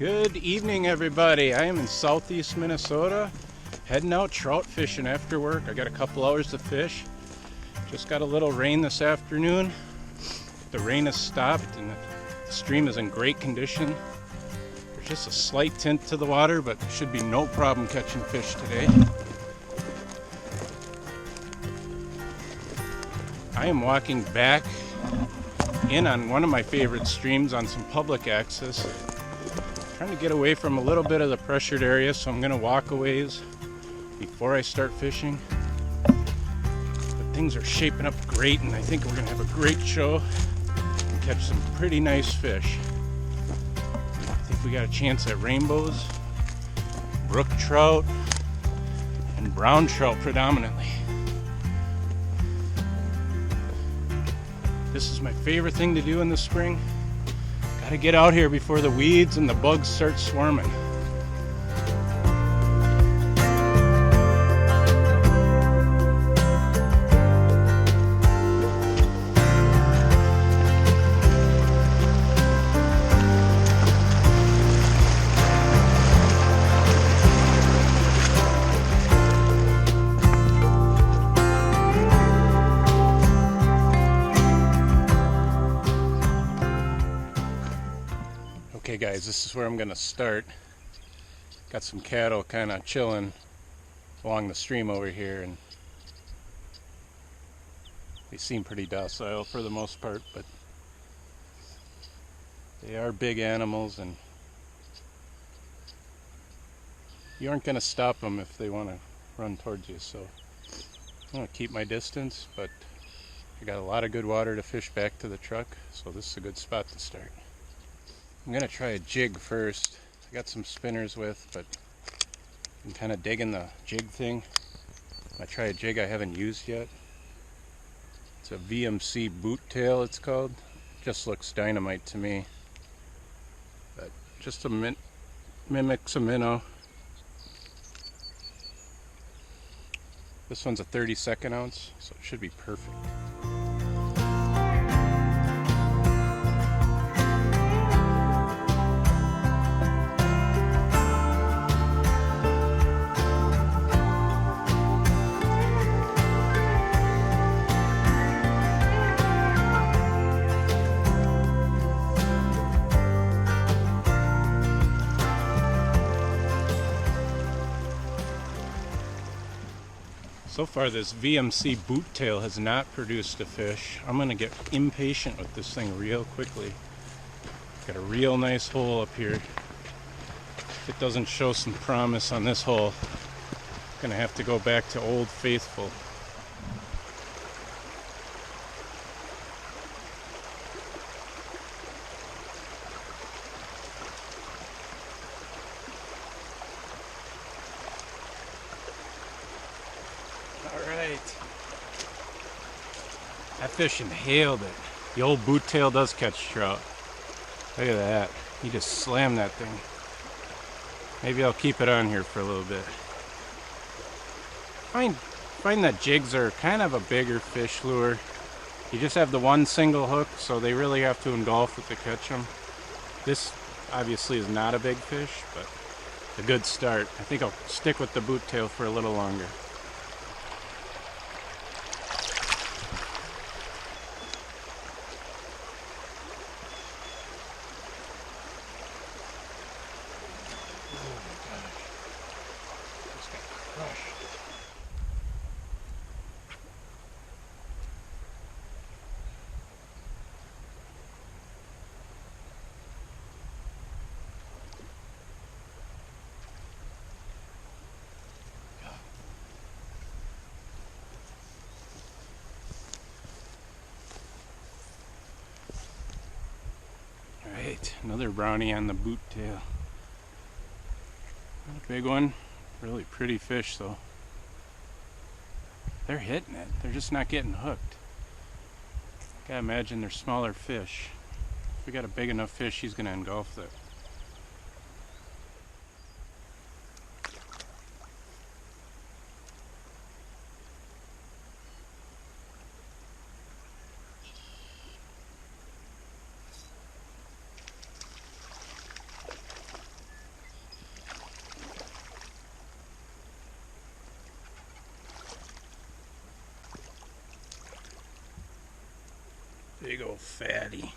Good evening, everybody. I am in southeast Minnesota, heading out trout fishing after work. I got a couple hours to fish. Just got a little rain this afternoon. The rain has stopped and the stream is in great condition. There's just a slight tint to the water, but there should be no problem catching fish today. I am walking back in on one of my favorite streams on some public access. Trying to get away from a little bit of the pressured area, so I'm gonna walk a ways before I start fishing. But things are shaping up great, and I think we're gonna have a great show and catch some pretty nice fish. I think we got a chance at rainbows, brook trout, and brown trout predominantly. This is my favorite thing to do in the spring. Gotta get out here before the weeds and the bugs start swarming. Okay guys, this is where I'm gonna start. Got some cattle kind of chilling along the stream over here, and they seem pretty docile for the most part, but they are big animals and you aren't gonna stop them if they want to run towards you. So I'm gonna keep my distance, but I got a lot of good water to fish back to the truck, so this is a good spot to start. I'm gonna try a jig first. I got some spinners with, but I'm kind of digging the jig thing. I try a jig I haven't used yet. It's a VMC boot tail, it's called. Just looks dynamite to me, but just to mimic some minnow. This one's a 32nd ounce, so it should be perfect. So far this VMC boot tail has not produced a fish. I'm gonna get impatient with this thing real quickly. Got a real nice hole up here. If it doesn't show some promise on this hole, I'm gonna have to go back to Old Faithful. That fish inhaled it. The old boot tail does catch trout. Look at that. He just slammed that thing. Maybe I'll keep it on here for a little bit. Find that jigs are kind of a bigger fish lure. You just have the one single hook, so they really have to engulf it to catch them. This obviously is not a big fish, but a good start. I think I'll stick with the boot tail for a little longer. Another brownie on the boot tail. Not a big one. Really pretty fish though. They're hitting it. They're just not getting hooked. Gotta imagine they're smaller fish. If we got a big enough fish, he's gonna engulf it. Big old fatty.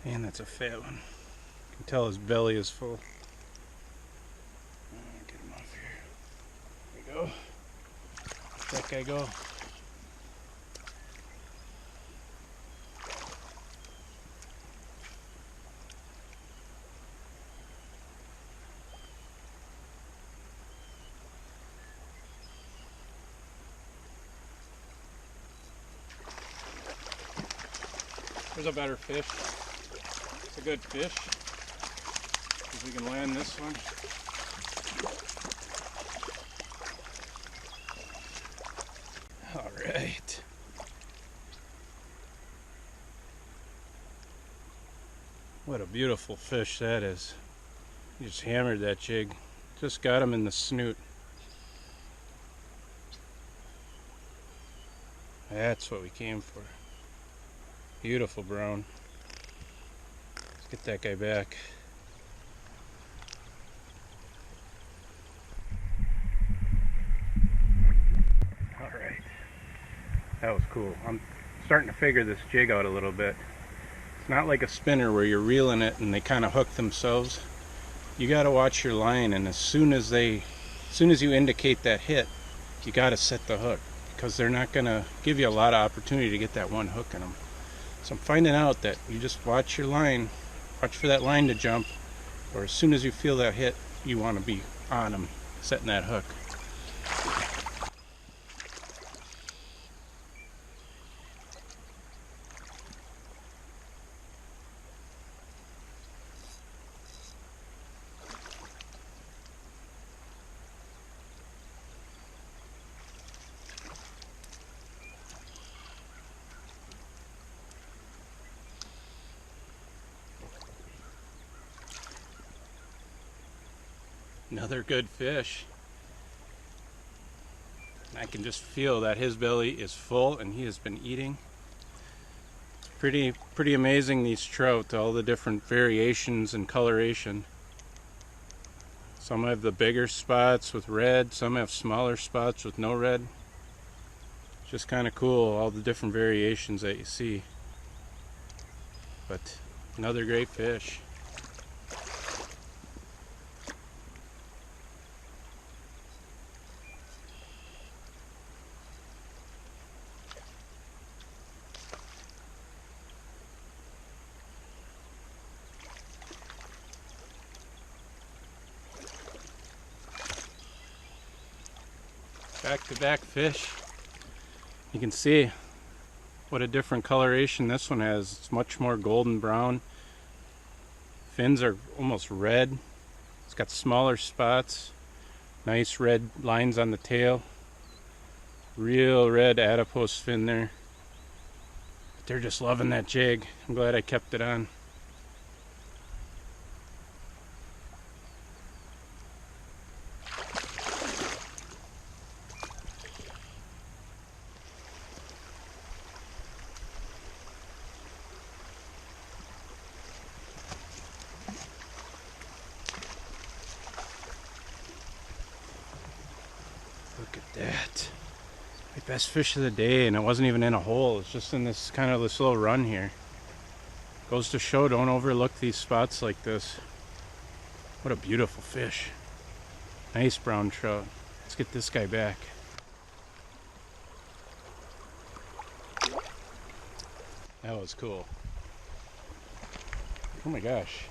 Man, that's a fat one. You can tell his belly is full. Get him off here. There we go. Let that guy go. There's a better fish. It's a good fish. If we can land this one. All right. What a beautiful fish that is. You just hammered that jig. Just got him in the snoot. That's what we came for. Beautiful brown. Let's get that guy back. Alright. That was cool. I'm starting to figure this jig out a little bit. It's not like a spinner where you're reeling it and they kind of hook themselves. You got to watch your line, and as soon as you indicate that hit, you got to set the hook, because they're not going to give you a lot of opportunity to get that one hook in them. So I'm finding out that you just watch your line, watch for that line to jump, or as soon as you feel that hit, you want to be on them, setting that hook. Another good fish. I can just feel that his belly is full and he has been eating. It's pretty amazing, these trout, all the different variations and coloration. Some have the bigger spots with red, some have smaller spots with no red. It's just kind of cool, all the different variations that you see. But another great fish. Back-to-back fish. You can see what a different coloration this one has. It's much more golden brown. Fins are almost red. It's got smaller spots. Nice red lines on the tail. Real red adipose fin there. But they're just loving that jig. I'm glad I kept it on. Look at that. My best fish of the day, and it wasn't even in a hole. It's just in this little run here. Goes to show, don't overlook these spots like this. What a beautiful fish. Nice brown trout. Let's get this guy back. That was cool. Oh my gosh.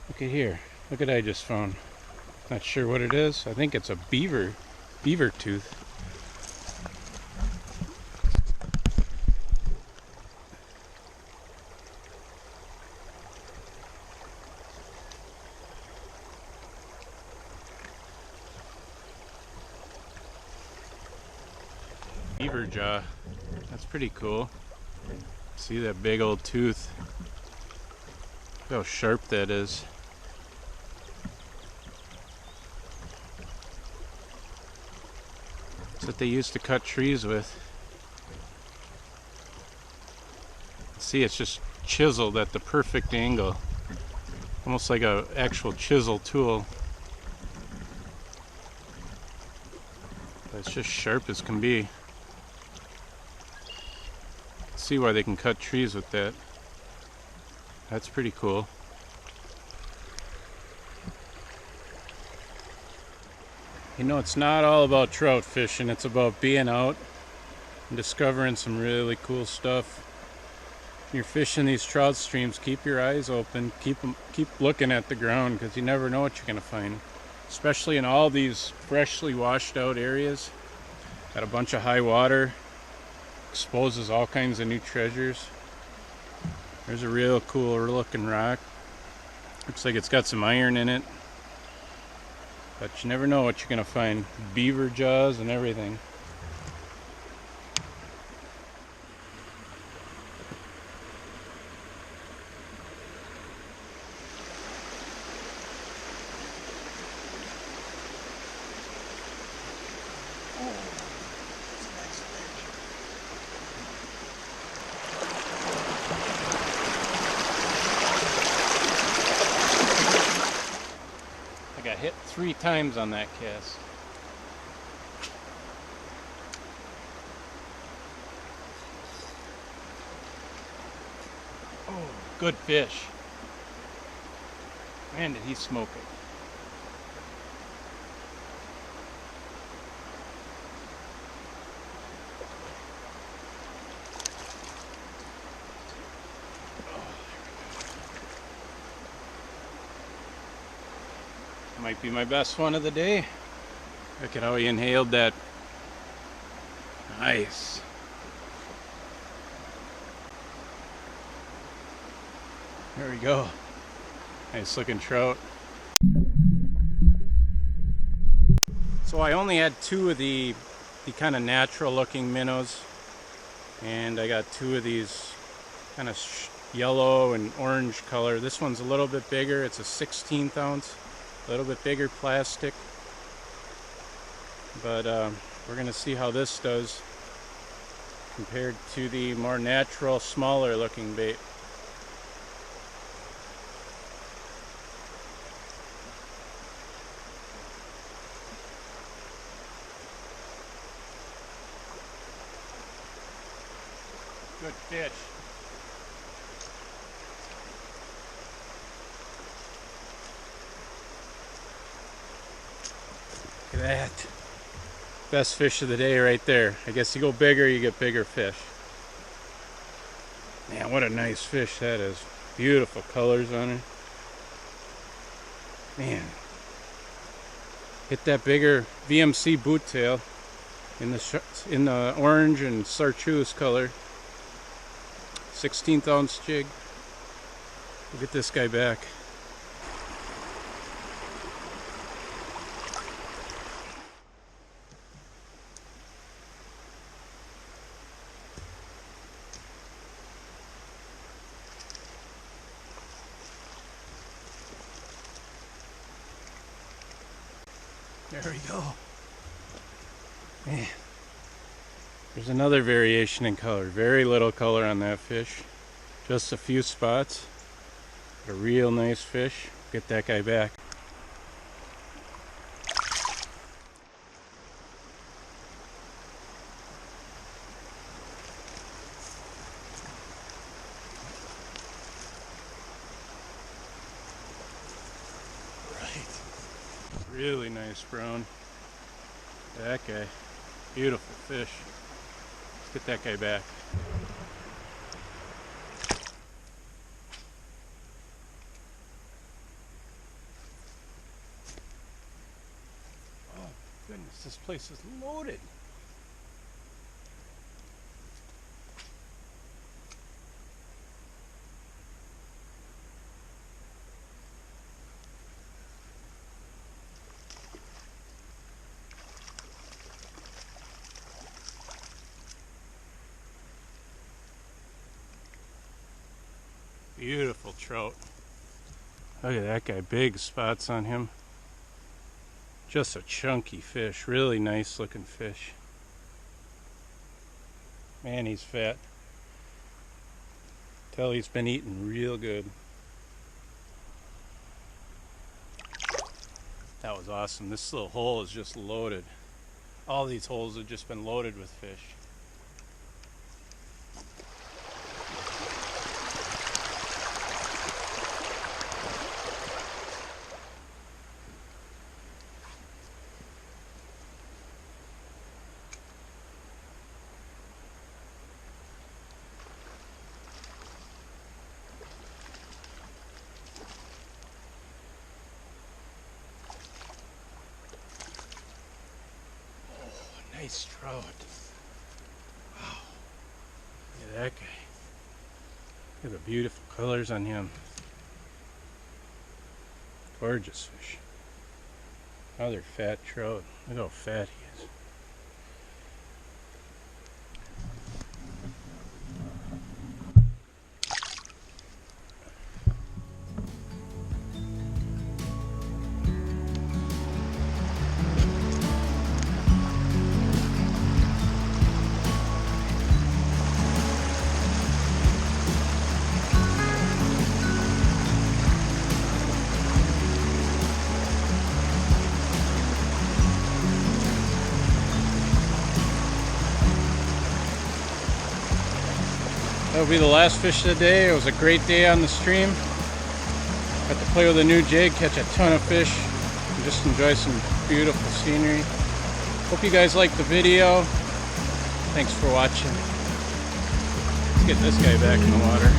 Look at here. Look at I just found. Not sure what it is. I think it's a beaver tooth. Beaver jaw. That's pretty cool. See that big old tooth. Look how sharp that is. That's what they used to cut trees with. See, it's just chiseled at the perfect angle. Almost like an actual chisel tool. But it's just sharp as can be. see why they can cut trees with that. That's pretty cool. You know, it's not all about trout fishing, it's about being out and discovering some really cool stuff. When you're fishing these trout streams, keep your eyes open, keep looking at the ground, because you never know what you're going to find. Especially in all these freshly washed out areas. Got a bunch of high water, exposes all kinds of new treasures. There's a real cool looking rock. Looks like it's got some iron in it. But you never know what you're going to find. Beaver jaws and everything. I got hit 3 times on that cast. Oh, good fish. Man, did he smoke it. Might be my best one of the day. Look at how he inhaled that. Nice. There we go. Nice looking trout. So I only had 2 of the kind of natural looking minnows, and I got 2 of these kind of yellow and orange color. This one's a little bit bigger. It's a 16th ounce. A little bit bigger plastic, but we're going to see how this does compared to the more natural, smaller looking bait. Good fish. Look at that. Best fish of the day right there. I guess you go bigger, you get bigger fish. Man, what a nice fish that is. Beautiful colors on it. Man. Hit that bigger VMC boot tail in the orange and chartreuse color. 16th ounce jig. We'll get this guy back. There we go. Man. There's another variation in color. Very little color on that fish. Just a few spots. A real nice fish. Get that guy back. Really nice brown. That guy. Beautiful fish. Let's get that guy back. Oh goodness, this place is loaded. Beautiful trout. Look at that guy, big spots on him. Just a chunky fish, really nice looking fish. Man, he's fat. Tell he's been eating real good. That was awesome. This little hole is just loaded. All these holes have just been loaded with fish. Nice trout. Wow. Look at that guy. Look at the beautiful colors on him. Gorgeous fish. Another fat trout. Look how fat he is. That'll be the last fish of the day. It was a great day on the stream. Got to play with a new jig, catch a ton of fish, and just enjoy some beautiful scenery. Hope you guys liked the video. Thanks for watching. Let's get this guy back in the water.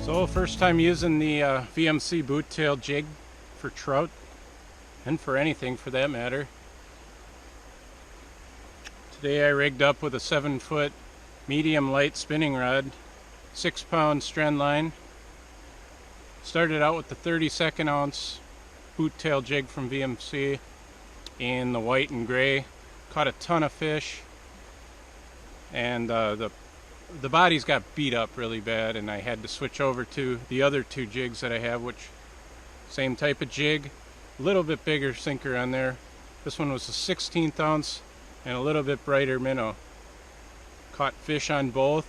So first time using the VMC boot tail jig for trout, and for anything for that matter. Today I rigged up with a 7-foot medium light spinning rod, 6-pound strand line. Started out with the 32nd ounce boot tail jig from VMC in the white and gray. Caught a ton of fish, and the bodies got beat up really bad, and I had to switch over to the other two jigs that I have, which same type of jig, a little bit bigger sinker on there. This one was a 16th ounce and a little bit brighter minnow. Caught fish on both.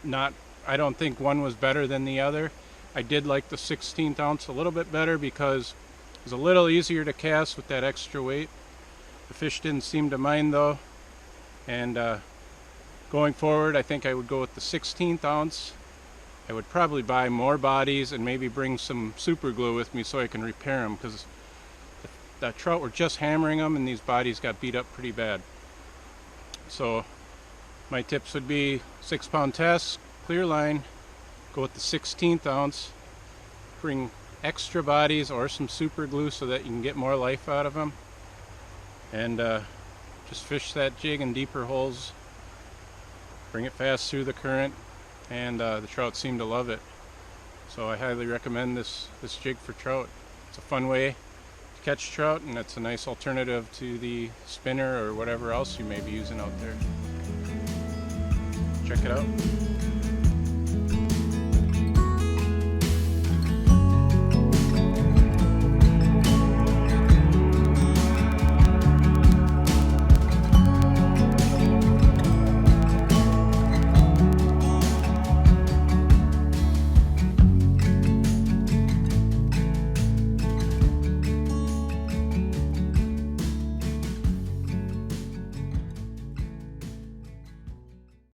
I don't think one was better than the other. I did like the 16th ounce a little bit better because it was a little easier to cast with that extra weight. The fish didn't seem to mind though, and going forward, I think I would go with the 16th ounce. I would probably buy more bodies and maybe bring some super glue with me so I can repair them, because the trout were just hammering them and these bodies got beat up pretty bad. So my tips would be 6-pound test, clear line, go with the 16th ounce, bring extra bodies or some super glue so that you can get more life out of them, and just fish that jig in deeper holes. Bring it fast through the current, and the trout seem to love it. So I highly recommend this jig for trout. It's a fun way to catch trout, and it's a nice alternative to the spinner or whatever else you may be using out there. Check it out.